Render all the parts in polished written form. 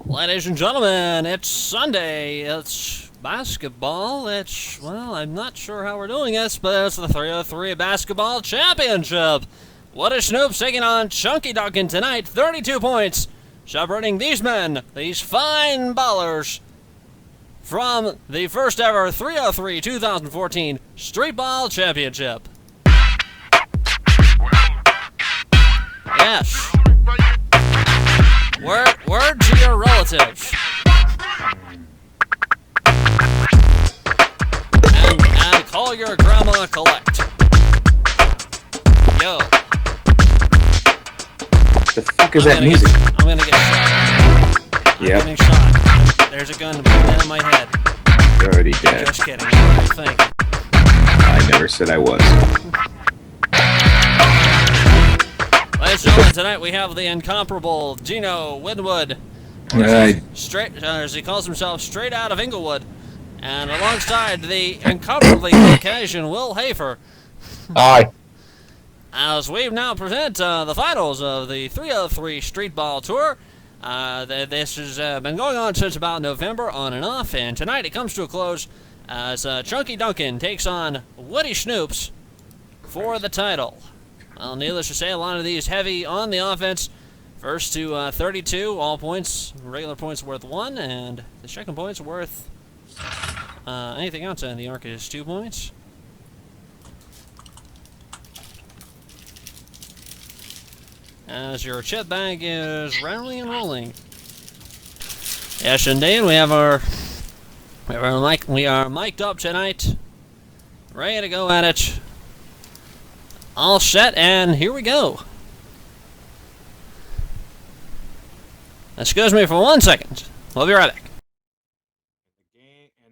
Ladies and gentlemen, it's Sunday. It's basketball. Well, I'm not sure how we're doing this, but it's the 303 Basketball Championship. What is Snoops taking on Chunky Dunkin tonight? 32 points. Shepherding these men, these fine ballers, from the first ever 303 2014 Street Ball Championship. Yes. Word to your relatives. And call your grandma collect. Yo. The fuck is that music? I'm gonna get shot. Yep. I'm getting shot. There's a gun pointed in my head. You're already dead. Just kidding. What do you think? I never said I was. Ladies and gentlemen, tonight we have the incomparable DINO WINWOOD. Straight, as he calls himself, straight out of Inglewood. And alongside the incomparably Caucasian Will Hafer. Aye. As we now present the finals of the 303 Street Ball Tour. This has been going on since about November, on and off, and tonight it comes to a close as Chunky Dunkin takes on Woody Snoops for the title. Well, needless to say, a lot of these heavy on the offense. First to 32, all points, regular points worth 1, and the second points worth anything outside the arc is 2 points. As your chip bag is roundly and rolling. Yes, indeed, we are mic'd up tonight, ready to go at it. All set, and here we go. Excuse me for 1 second. We'll be right back.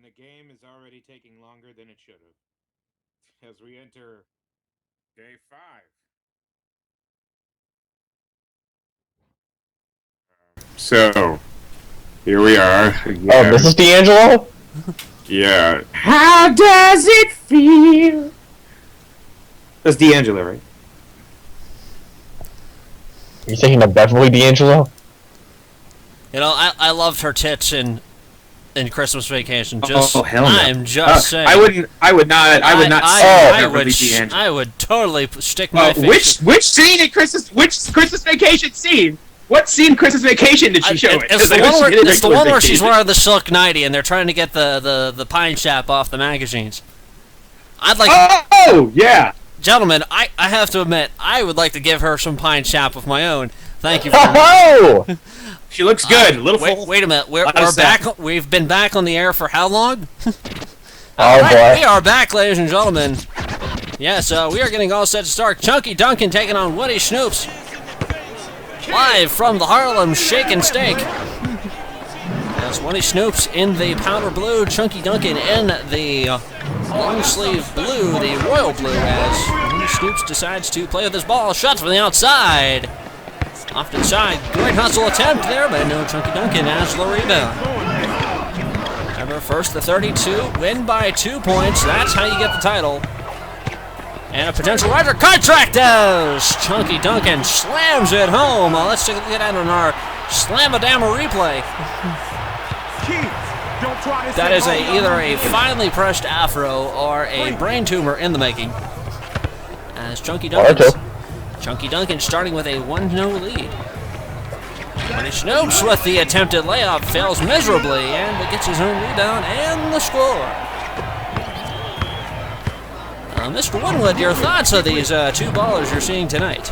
The game is already taking longer than it should have. As we enter day 5. So, here we are. Again. Oh, this is D'Angelo? Yeah. How does it feel? That's D'Angelo, right? You thinking of Beverly D'Angelo? You know, I loved her tits in Christmas Vacation. Just, hell no. I'm just saying. I would not I would totally stick my face. Which scene in Christmas Vacation scene? What scene in Christmas Vacation did she show it? It's the one where she's wearing the silk nightie and they're trying to get the pine sap off the magazines. I'd like. Oh yeah. Gentlemen, I have to admit, I would like to give her some pine sap of my own. Thank you for that. She looks good. A little full. Wait a minute. We're back. We've been back on the air for how long? Oh, boy. We are back, ladies and gentlemen. Yes, we are getting all set to start. Chunky Dunkin taking on Woody Snoops. Live from the Harlem Shake and Steak. As Woody Snoops in the powder blue, Chunky Dunkin in the long sleeve blue, the royal blue, as Woody Snoops decides to play with his ball. Shots from the outside. Off to the side. Great hustle attempt there, but no, Chunky Dunkin has the rebound. Ever first, the 32, win by 2 points. That's how you get the title. And a potential rider contract does. Chunky Dunkin slams it home. Let's take a look at that on our Slam-a-Dammer replay. That is either a finely pressed afro or a brain tumor in the making. As Chunky Dunkin starting with a 1-0 lead. Woody Snoops with the attempted layup fails miserably and gets his own rebound and the score. Mr. Winwood, your thoughts of these two ballers you're seeing tonight?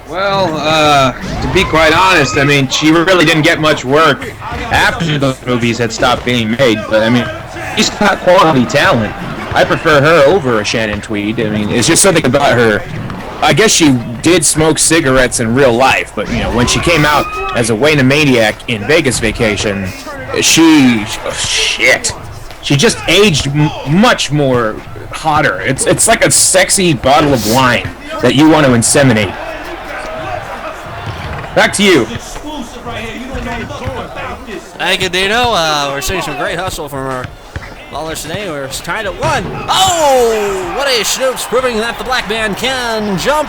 Well, to be quite honest, I mean, she really didn't get much work after those movies had stopped being made. But I mean, she's got quality talent. I prefer her over a Shannon Tweed. I mean, it's just something about her. I guess she did smoke cigarettes in real life, but you know, when she came out as a Wayne Maniac in Vegas Vacation, she just aged much more hotter. It's like a sexy bottle of wine that you want to inseminate. Back to you. Thank you, Dino. We're seeing some great hustle from our ballers today. We're tied at 1. Oh! Woody Snoops proving that the black man can jump.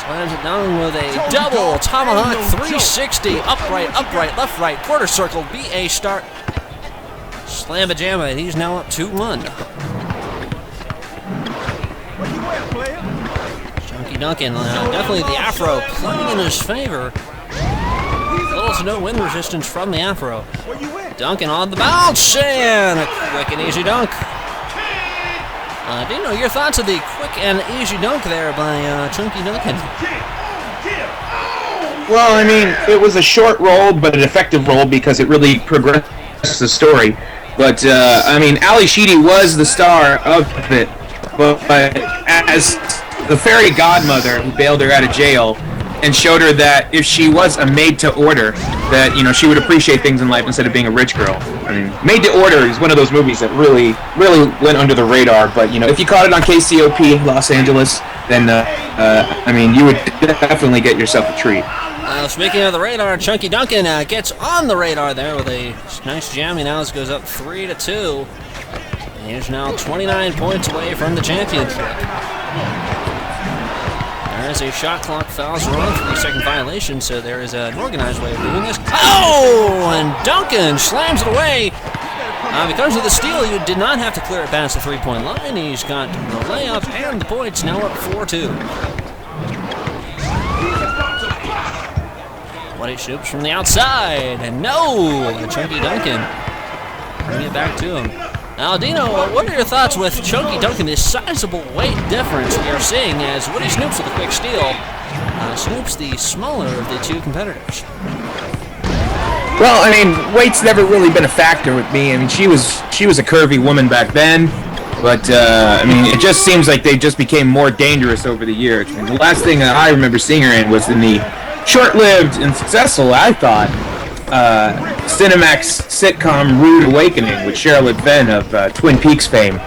Slams it down with a double tomahawk 360. Upright, left, right, quarter circle, BA start. Slam a jamma, and he's now up 2-1. Chunky Dunkin, definitely the afro playing in his favor. Little to no wind resistance from the afro. Dunkin on the bounce, and a quick and easy dunk. Dino, your thoughts of the quick and easy dunk there by Chunky Dunkin? Well, I mean, it was a short roll, but an effective roll because it really progressed the story. But, I mean, Ali Sheedy was the star of it. But as the fairy godmother who bailed her out of jail and showed her that if she was a maid-to-order, that, you know, she would appreciate things in life instead of being a rich girl. I mean, Maid-to-Order is one of those movies that really went under the radar. But, you know, if you caught it on KCOP Los Angeles, then, I mean, you would definitely get yourself a treat. Speaking of the radar, Chunky Dunkin gets on the radar there with a nice jam. He now goes up 3-2. He's now 29 points away from the championship. There is a shot clock foul, so we're on 3-second violation, so there is an organized way of doing this. Oh, and Dunkin slams it away. Because of the steal, you did not have to clear it past the three-point line. He's got the layup and the points, now up 4-2. What he shoots from the outside, and no, Chunky Dunkin. Bring it back to him. Now, Dino, what are your thoughts with Chunky Dunkin, this sizable weight difference we are seeing as Woody Snoops with a quick steal? Snoops the smaller of the two competitors. Well, I mean, weight's never really been a factor with me. I mean, she was a curvy woman back then, but I mean, it just seems like they just became more dangerous over the years. I mean, the last thing that I remember seeing her in was in the short-lived and successful, I thought, Cinemax sitcom Rude Awakening with Sherilyn Fenn of Twin Peaks fame.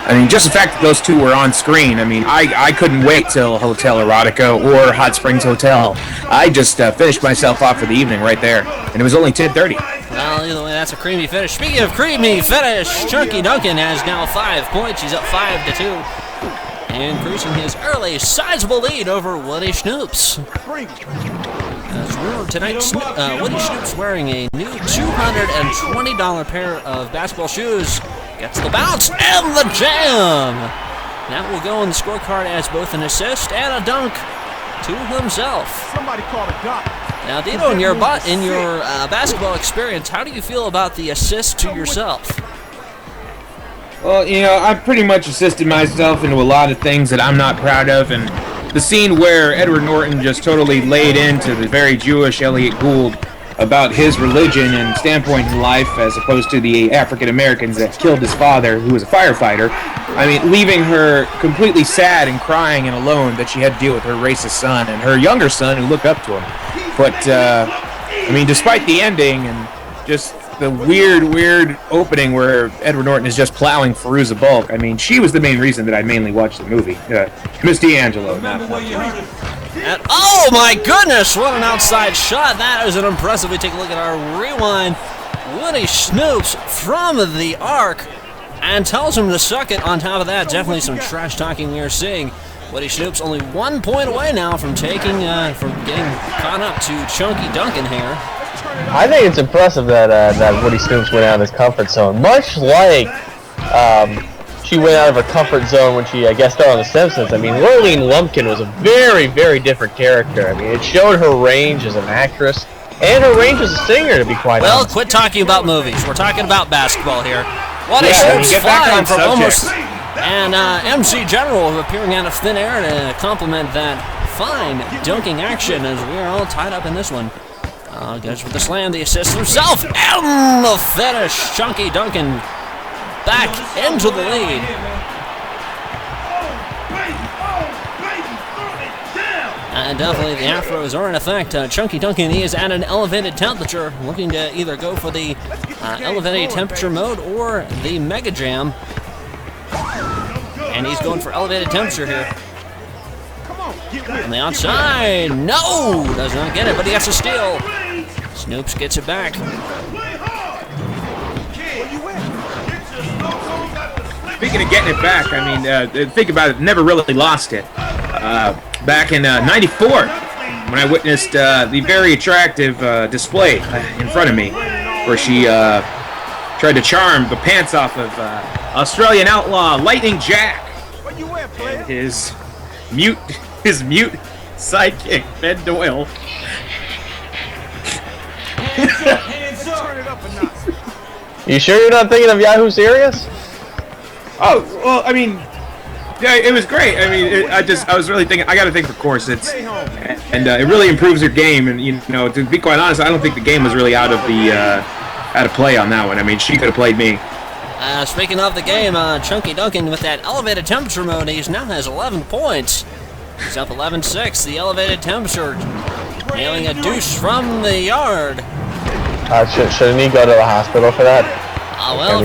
I mean, just the fact that those two were on screen, I mean, I couldn't wait till Hotel Erotica or Hot Springs Hotel. I just finished myself off for the evening right there, and it was only 10:30. Well, either way, that's a creamy finish. Speaking of creamy finish, Chunky Dunkin has now 5 points. He's up 5-2, increasing his early sizable lead over Woody Snoops. As rumored tonight, Woody Snoops wearing a new $220 pair of basketball shoes. Gets the bounce and the jam. That will go on the scorecard as both an assist and a dunk to himself. Somebody call a dunk. Now, Dino, in your basketball experience, how do you feel about the assist to yourself? Well, you know, I've pretty much assisted myself into a lot of things that I'm not proud of, and the scene where Edward Norton just totally laid into the very Jewish Elliot Gould about his religion and standpoint in life as opposed to the African Americans that killed his father, who was a firefighter. I mean, leaving her completely sad and crying and alone that she had to deal with her racist son and her younger son who looked up to him. But, I mean, despite the ending and just the weird opening where Edward Norton is just plowing Fairuza Balk, I mean, she was the main reason that I mainly watched the movie. Miss D'Angelo, not And, oh my goodness, what an outside shot. That is an impressive. We take a look at our rewind. Woody Snoops from the arc and tells him to suck it. On top of that, definitely some trash talking we are seeing. Woody Snoops only 1 point away now from getting caught up to Chunky Dunkin here. I think it's impressive that Woody Snoops went out of his comfort zone, much like she went out of her comfort zone when she guest starred on The Simpsons. I mean, Lurleen Lumpkin was a very, very different character. I mean, it showed her range as an actress and her range as a singer, to be quite honest. Well, quit talking about movies. We're talking about basketball here. Woody Yeah, Snoops get back flying on from subject. almost... And MC General appearing out of thin air to complement that fine dunking action as we are all tied up in this one. Goes with the slam, the assist himself, and the finish. Chunky Dunkin back into the lead. And definitely the Afros are in effect. Chunky Dunkin is at an elevated temperature, looking to either go for the elevated temperature mode or the Mega Jam. And he's going for elevated temperature here. On the outside, no! Does not get it, but he has to steal. Snoops gets it back. Speaking of getting it back, I mean, think about it, never really lost it. back in '94 when I witnessed the very attractive display in front of me, where she tried to charm the pants off of Australian outlaw Lightning Jack and his mute sidekick Ben Doyle. You sure you're not thinking of Yahoo Serious? Oh well, I mean, yeah, it was great. I mean, I was really thinking. I got to think for corsets, and it really improves your game. And you know, to be quite honest, I don't think the game was really out of play on that one. I mean, she could have played me. Speaking of the game, Chunky Dunkin with that elevated temperature mode, he now has 11 points. He's up 11-6. The elevated temperature, nailing a deuce from the yard. Shouldn't he go to the hospital for that? Well,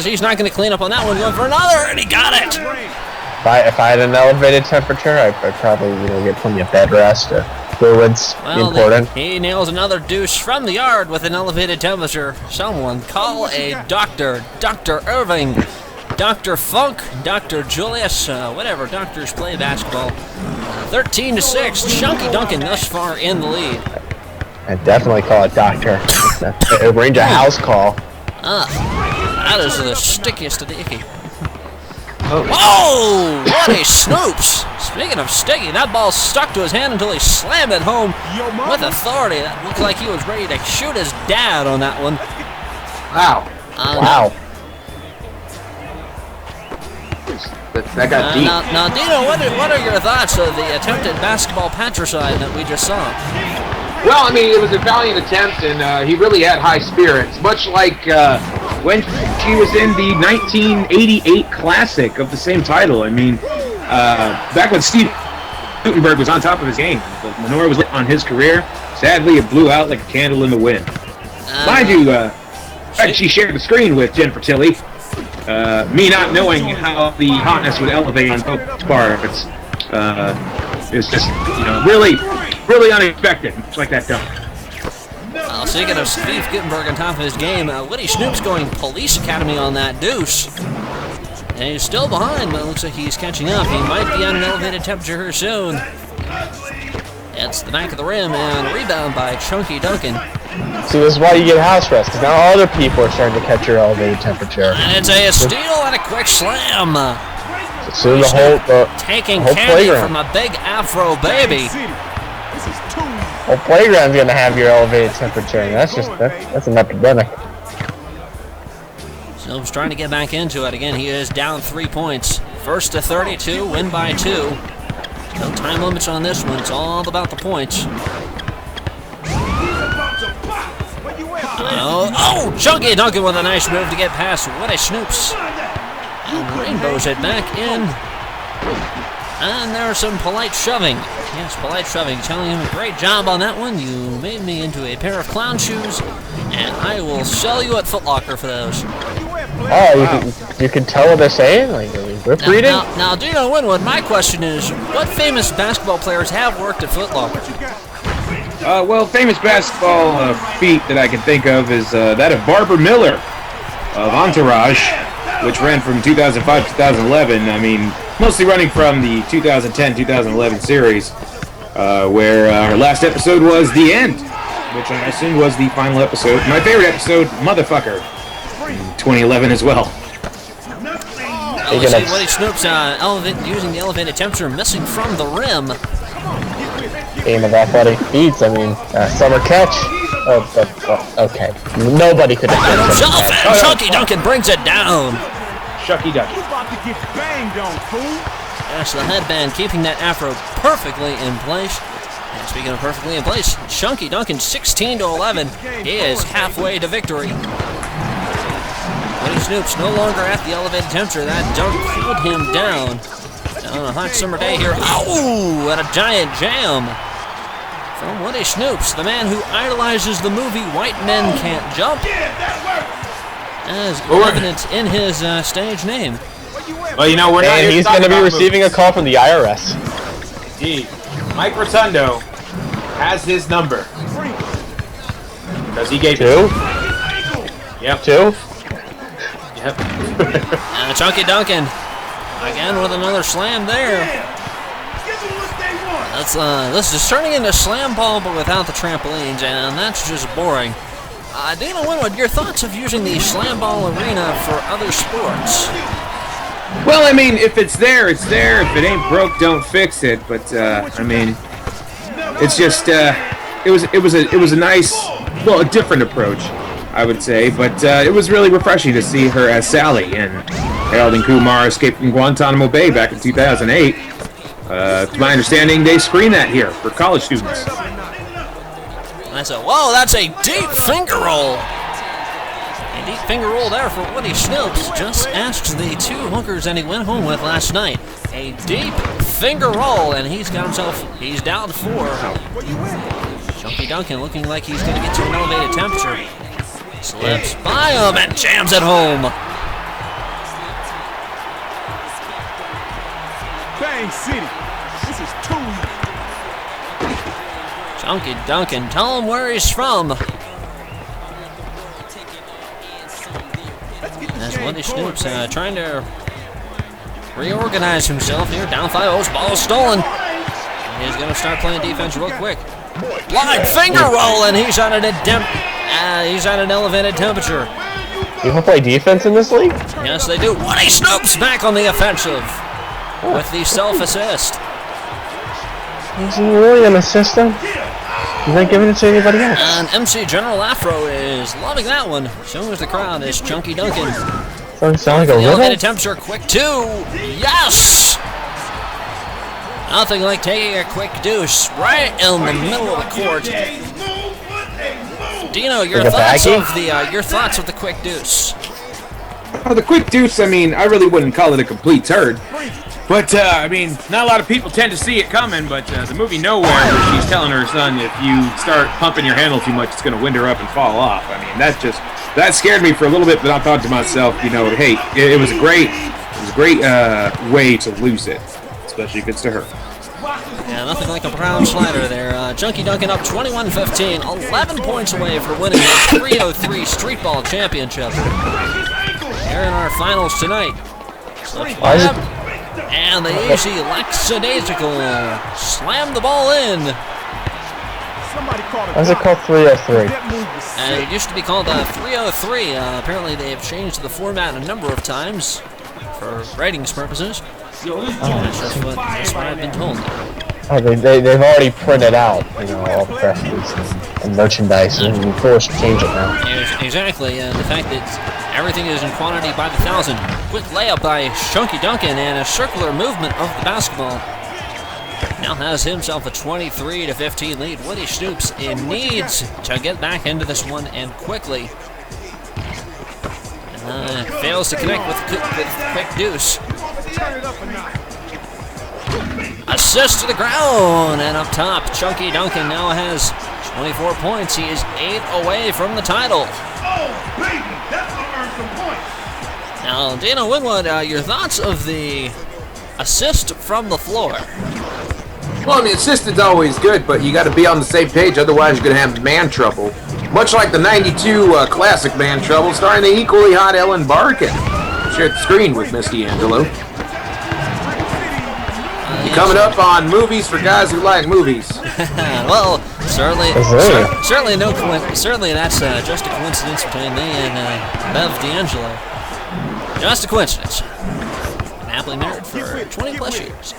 he's not going to clean up on that one. Going for another, and he got it. If I had an elevated temperature, I'd probably get plenty of bed rest. Fluids, important. He nails another deuce from the yard with an elevated temperature. Someone call a doctor. Dr. Irving, Dr. Funk, Dr. Julius, whatever doctors play basketball. 13-6. Chunky Dunkin thus far in the lead. I'd definitely call a doctor. Arrange a house call. That is the stickiest of the icky. Oh, what a Snoops! Speaking of sticky, that ball stuck to his hand until he slammed it home with authority. That looked like he was ready to shoot his dad on that one. Wow. Wow. That got deep. Now, Dino, what are your thoughts of the attempted basketball patricide that we just saw? Well, I mean, it was a valiant attempt, and he really had high spirits, much like When she was in the 1988 classic of the same title. I mean, back when Steve Gutenberg was on top of his game, the menorah was lit on his career. Sadly, it blew out like a candle in the wind. Mind you, she shared the screen with Jennifer Tilly. Me not knowing how the hotness would elevate on both parts. It was just, really unexpected, much like that dunk. Speaking of Steve Gutenberg on top of his game, Woody Snoops going Police Academy on that deuce. And he's still behind, but it looks like he's catching up. He might be on an elevated temperature here soon. It's the back of the rim, and a rebound by Chunky Dunkin. See, this is why you get house rest, because now other people are starting to catch your elevated temperature. And it's a steal and a quick slam. So the whole taking whole candy playground from a big Afro baby. whole playground's gonna have your elevated temperature, and that's an epidemic. Snoops trying to get back into it again. He is down 3 points. First to 32, win by 2. No time limits on this one. It's all about the points. Oh, Chunky Dunkin with a nice move to get past Woody Snoops. And rainbows it back in. And there's some polite shoving. Yes, polite shoving. Telling him, great job on that one. You made me into a pair of clown shoes, and I will sell you at Foot Locker for those. Oh, you can tell what they're saying? Like, lip reading? Now, Dino Winwood, my question is, what famous basketball players have worked at Foot Locker? Well, famous basketball feat that I can think of is that of Barbara Miller of Entourage, which ran from 2005 to 2011. I mean, mostly running from the 2010-2011 series, where our last episode was The End, which I assume was the final episode. My favorite episode, Motherfucker, in 2011 as well. Let's see, Woody Snoops using the elevated temperature, missing from the rim. Game of athletic feats, I mean, summer catch. Okay. Nobody could have done Himself, and Chunky Dunkin brings it down. Shucky Ducky. Yes, the headband keeping that afro perfectly in place. And speaking of perfectly in place, Chunky Dunkin 16-11 is halfway to victory. Woody Snoops no longer at the elevated temperature. That dunk cooled him down. On a hot summer day here. Ow! And a giant jam from Woody Snoops, the man who idolizes the movie White Men Can't Jump, as evident in his stage name. Well, we're not. And he's going to be receiving a call from the IRS. Indeed. Mike Rotundo has his number. Because he gave 2? it. Yep. 2? Yep. Chunky Dunkin again with another slam there. This is turning into slam ball, but without the trampolines, and that's just boring. DINO Winwood, your thoughts of using the slam ball arena for other sports? Well, I mean, if it's there, it's there. If it ain't broke, don't fix it. But I mean, it's just it was a nice, well, a different approach, I would say. But it was really refreshing to see her as Sally in Harold and Kumar Escape from Guantanamo Bay back in 2008. To my understanding, they screen that here for college students. That's a deep finger roll. A deep finger roll there for Woody Snoops. Just asked the 2 hookers that he went home with last night. A deep finger roll, and he's down 4. Chunky Dunkin looking like he's going to get to an elevated temperature. Slips by him and jams it home. Bang City. This is too easy. Chunky Dunkin, tell him where he's from. As Woody Snoops trying to reorganize himself here. Down 5-0, ball stolen. He's going to start playing defense real quick. Blind finger roll, and he's at an elevated temperature. People play defense in this league? Yes, they do. Woody Snoops back on the offensive with the self-assist. Is he really an assistant? He's not giving it to anybody else. And MC General Afro is loving that one. Showing us the crowd is Chunky Dunkin. Doesn't sound like a riddle. Elevated temperature, quick 2. Yes! Nothing like taking a quick deuce right in the middle of the court. Dino, your thoughts of the quick deuce? Oh, the quick deuce, I mean, I really wouldn't call it a complete turd. But, I mean, not a lot of people tend to see it coming, but the movie Nowhere, where she's telling her son, if you start pumping your handle too much, it's going to wind her up and fall off. I mean, that scared me for a little bit, but I thought to myself, you know, hey, it was a great way to lose it, especially if it's to her. Yeah, nothing like a brown slider there. Chunky Dunkin up 21-15, 11 points away for winning the 303 Street Ball Championship. Here in our finals tonight. And the easy lackadaisical slam the ball in. Why is it called 303? It used to be called 303. Apparently they have changed the format a number of times for ratings purposes. That's what I've been told. Oh, they've already printed out, you know, all the press releases and merchandise, and we're forced to change it now. Exactly, the fact that everything is in quantity by the 1,000. Quick layup by Chunky Dunkin and a circular movement of the basketball. Now has himself a 23-15 lead. Woody Snoops needs to get back into this one and quickly. Fails to connect with quick deuce. Assist to the ground, and up top, Chunky Dunkin now has 24 points. He is 8 away from the title. Now, DINO Winwood, your thoughts of the assist from the floor? Well, I mean, assistance always good, but you got to be on the same page, otherwise you're going to have man trouble. Much like the 92 classic Man Trouble, starring the equally hot Ellen Barkin. Shared the screen with Miss D'Angelo. Coming up on Movies for Guys Who Like Movies. Well, certainly that's just a coincidence between me and Bev D'Angelo. Just a coincidence. Been happily married for 20 plus years.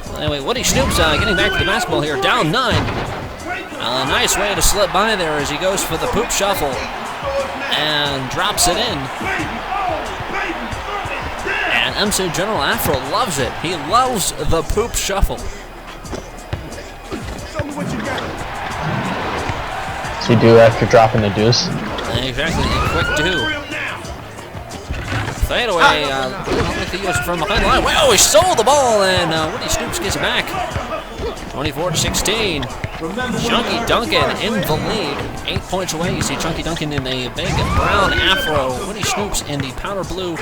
Well, anyway, Woody Snoops getting back to the basketball here, down 9. Nice way to slip by there as he goes for the poop shuffle and drops it in. And MC General Afro loves it. He loves the poop shuffle. So you do after dropping the deuce? Exactly, a quick do. Fade away, he was from behind the line. Wow, he stole the ball, and Woody Snoops gets it back. 24-16. Chunky Dunkin in the lead. 8 points away. You see Chunky Dunkin in a big brown afro. Woody Snoops in the powder blue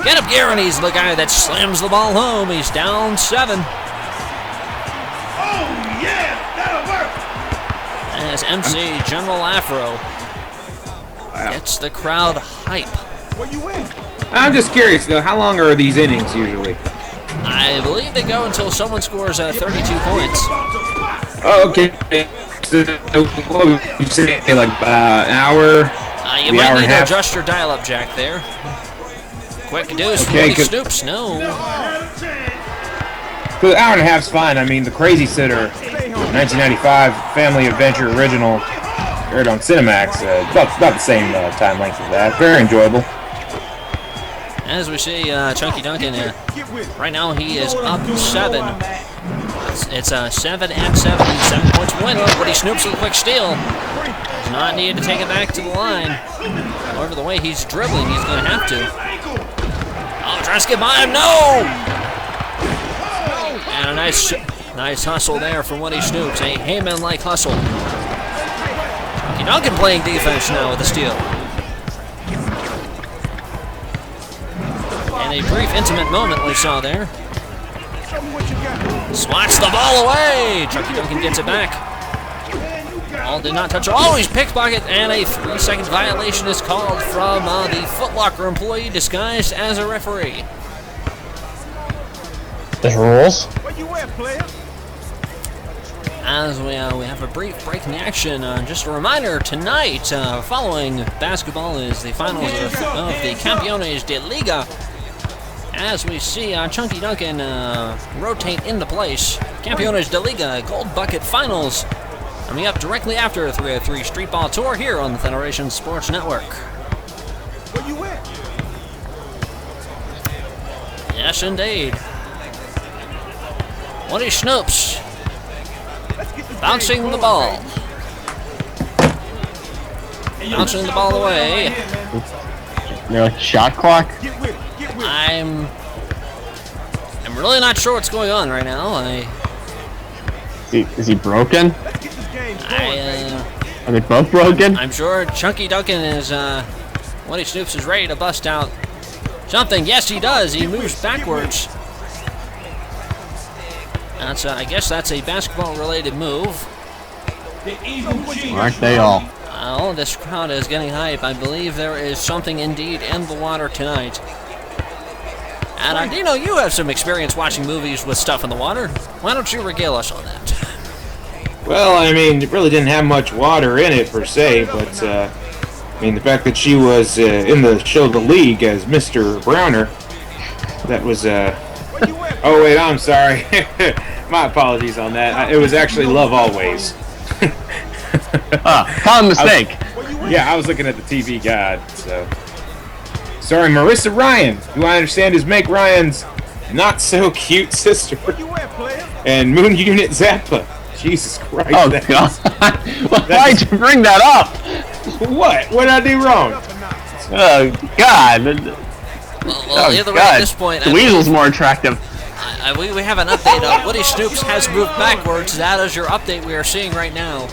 get-up gear, and he's the guy that slams the ball home. He's down 7. As MC General Afro gets the crowd hype. I'm just curious, though, how long are these innings usually? I believe they go until someone scores 32 points. Oh, okay. So, what would you say, like an hour? You might need to adjust your dial-up jack there. Quick deuce from Woody Snoops. No. So an hour and a half's fine. I mean, the Crazy Sitter, 1995 Family Adventure original, aired on Cinemax. About the same time length as that. Very enjoyable. As we see, Chunky Dunkin, right now he is up 7. It's 7 and 7. 7 points win. Woody Snoops with a quick steal. Does not need to take it back to the line. However, the way he's dribbling, he's going to have to. Oh, tries to get by him. No! And a nice hustle there from Woody Snoops. A Heyman-like hustle. Chunky Dunkin playing defense now with the steal. And a brief, intimate moment we saw there. Swats the ball away. Chunky Dunkin gets it back. Ball did not touch. Oh, he's pickpocket, and a 3-second violation is called from the Foot Locker employee disguised as a referee. There's rules. As we have a brief break in the action, just a reminder, tonight, following basketball, is the finals of the Campeones de Liga. As we see Chunky Dunkin rotate into place. Campeones de Liga Gold Bucket Finals coming up directly after 303 Street Ball Tour here on the Federation Sports Network. Where you at? Yes, indeed. Woody Snoops bouncing the ball. Bouncing the ball away. You're like shot clock? I'm really not sure what's going on right now. Is he broken? Are they both broken? I'm sure Chunky Dunkin is, Woody Snoops is ready to bust out something. Yes, he does. He moves backwards. That's, I guess that's a basketball-related move. Aren't they all? Well, this crowd is getting hype. I believe there is something indeed in the water tonight. And Dino, you have some experience watching movies with stuff in the water. Why don't you regale us on that? Well, I mean, it really didn't have much water in it per se, but I mean, the fact that she was in the show The League as Mr. Browner, that was oh wait, I'm sorry. My apologies on that. It was actually Love Always. Common mistake. I was looking at the TV guide, so. Sorry, Marissa Ryan, who I understand is Meg Ryan's not-so-cute sister. And Moon Unit Zappa. Jesus Christ. Oh, God. Why'd you bring that up? What? What did I do wrong? Oh, God. Well, either way, at this point, the weasel's more attractive. We have an update on Woody Snoops has moved backwards. That is your update we are seeing right now.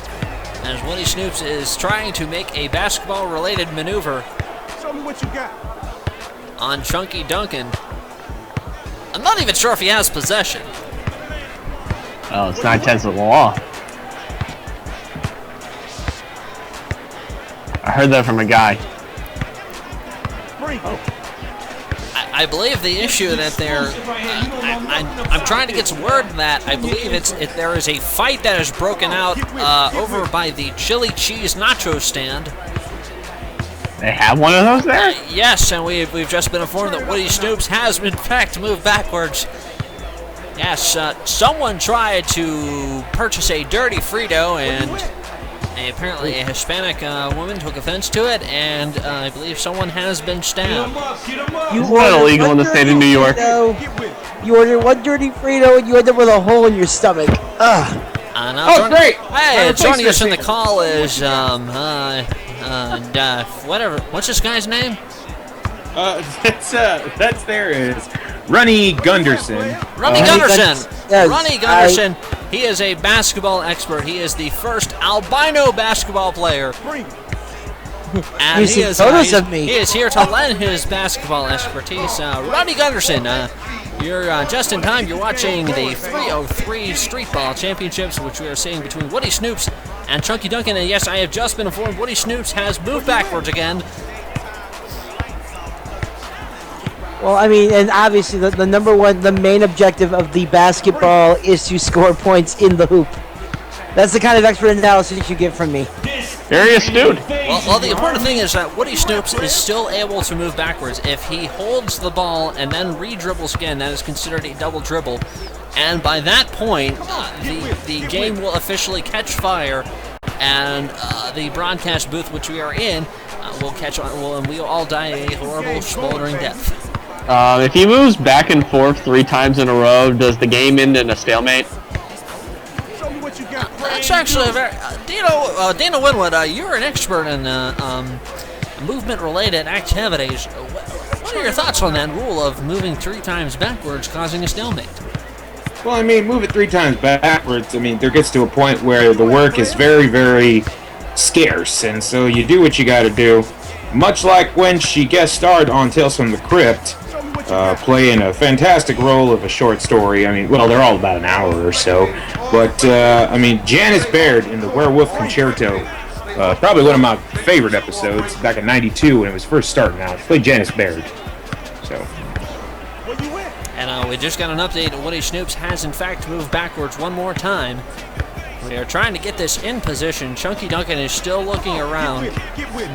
As Woody Snoops is trying to make a basketball-related maneuver. Show me what you got. On Chunky Dunkin. I'm not even sure if he has possession. Oh, it's 9/10 of the law. I heard that from a guy. I believe the issue that they're... I'm trying to get some word that I believe there is a fight that has broken out over by the chili cheese nacho stand. They have one of those there? Yes, and we've just been informed that Woody Snoops has in fact moved backwards. Yes, someone tried to purchase a dirty Frito, and apparently a Hispanic woman took offense to it, and I believe someone has been stabbed. Isn't that illegal in the state of New York? You order one dirty Frito and you end up with a hole in your stomach. Ugh. Great! Hey, joining us in the call is whatever. What's this guy's name? That's there is Ronnie Gunderson. Ronnie Gunderson. Yes, Ronnie Gunderson. He is a basketball expert. He is the first albino basketball player. And he is here to lend his basketball expertise. Ronnie Gunderson, you're just in time. You're watching the 303 Street Ball Championships, which we are seeing between Woody Snoops and Chunky Dunkin. And yes, I have just been informed Woody Snoops has moved backwards again. Well, I mean, and obviously the number one, the main objective of the basketball is to score points in the hoop. That's the kind of expert analysis you get from me. Very astute. Well, the important thing is that Woody Snoops is still able to move backwards. If he holds the ball and then re-dribbles again, that is considered a double dribble. And by that point, the game will officially catch fire, and the broadcast booth which we are in will catch on, and we will all die a horrible, smoldering death. If he moves back and forth 3 times in a row, does the game end in a stalemate? Show me what you got. That's actually a very... Dino Winwood, you're an expert in movement-related activities. What are your thoughts on that rule of moving 3 times backwards causing a stalemate? Well, I mean, move it 3 times backwards. I mean, there gets to a point where the work is very, very scarce, and so you do what you got to do. Much like when she guest starred on Tales from the Crypt, playing a fantastic role of a short story. I mean, well, they're all about an hour or so, but I mean, Janice Baird in the Werewolf Concerto, probably one of my favorite episodes back in '92 when it was first starting out. She played Janice Baird. So. And we just got an update. Woody Snoops has, in fact, moved backwards one more time. We are trying to get this in position. Chunky Dunkin is still looking around.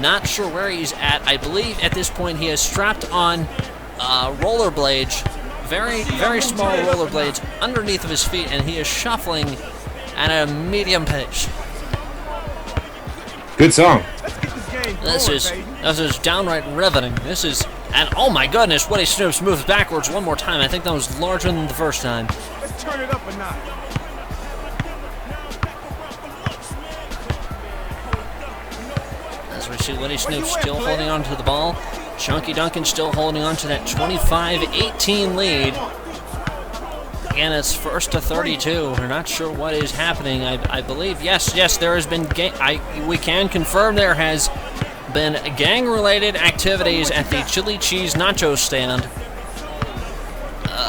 Not sure where he's at. I believe at this point he is strapped on rollerblades. Very, very small rollerblades underneath of his feet, and he is shuffling at a medium pace. Good song. This is downright riveting. This is... And oh my goodness, Woody Snoops moves backwards one more time. I think that was larger than the first time. Let's turn it up a notch. As we see Woody Snoops still holding on to the ball. Chunky Dunkin still holding on to that 25-18 lead. Again, it's first to 32. We're not sure what is happening. I believe, yes, there has been... we can confirm there has been gang-related activities at the chili cheese nacho stand.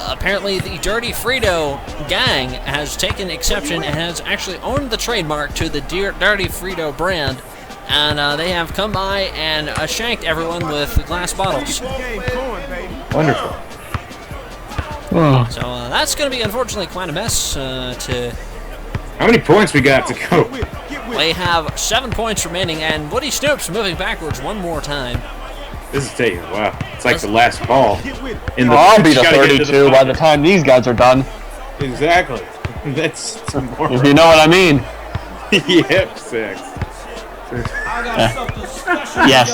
Apparently, the Dirty Frito gang has taken exception and has actually owned the trademark to the Dirty Frito brand, and they have come by and shanked everyone with glass bottles. Wonderful. So that's going to be, unfortunately, quite a mess to... How many points we got to go? We have 7 points remaining, and Woody Snoops moving backwards one more time. This is taking wow. It's like the last ball. I'll be the 32 by the time these guys are done. Exactly. That's more. If you know what I mean. Yep, 6. Yes.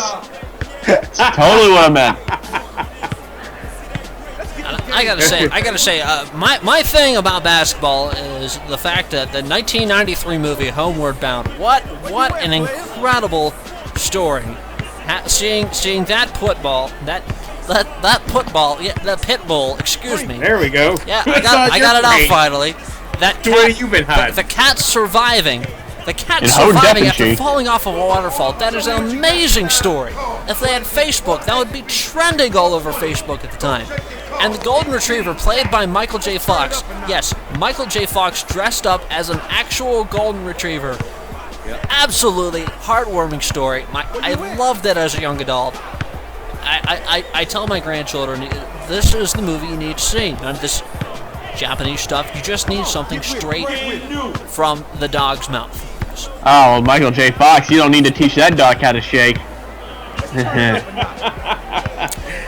That's totally what I meant. I gotta say, my thing about basketball is the fact that the 1993 movie Homeward Bound. What an incredible story! Seeing that football, that football, yeah, the pit bull. Excuse me. There we go. Yeah, I got it out finally. That cat, Where have you been hiding? the cat surviving. The cat surviving after falling off of a waterfall. That is an amazing story. If they had Facebook, that would be trending all over Facebook at the time. And the Golden Retriever, played by Michael J. Fox. Yes, Michael J. Fox dressed up as an actual Golden Retriever. Yep. Absolutely heartwarming story. I loved it as a young adult. I tell my grandchildren, this is the movie you need to see. None of this Japanese stuff. You just need something straight from the dog's mouth. Oh, well, Michael J. Fox, you don't need to teach that dog how to shake.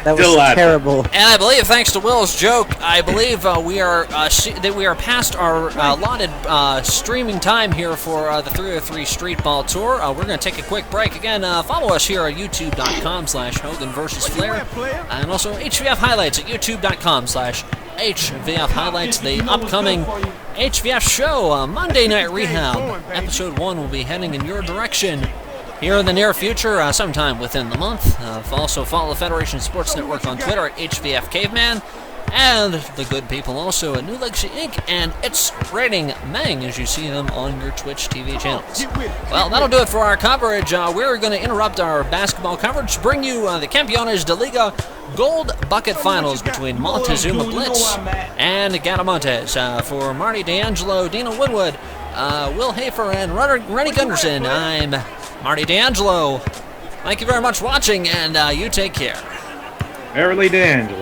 That was terrible. And I believe, thanks to Will's joke, I believe we are past our allotted streaming time here for the 303 Street Ball Tour. We're going to take a quick break. Again, follow us here at youtube.com/Hogan vs. Flair, and also HVF Highlights at youtube.com/HVF Highlights. The upcoming HVF show, Monday Night Rehab. Episode 1 will be heading in your direction here in the near future, sometime within the month. Also follow the Federation Sports Network on Twitter at HVF Caveman, and the good people also at New Legacy Inc. and It's Raining Mang, as you see them on your Twitch TV channels. Well, that'll do it for our coverage. We're going to interrupt our basketball coverage to bring you the Campeones de Liga Gold Bucket Finals between Montezuma Blitz and Gatamontes. For Marty D'Angelo, Dino Winwood, Will Hafer, and Rennie Gunderson, I'm Marty D'Angelo. Thank you very much for watching, and you take care. Merrily D'Angelo.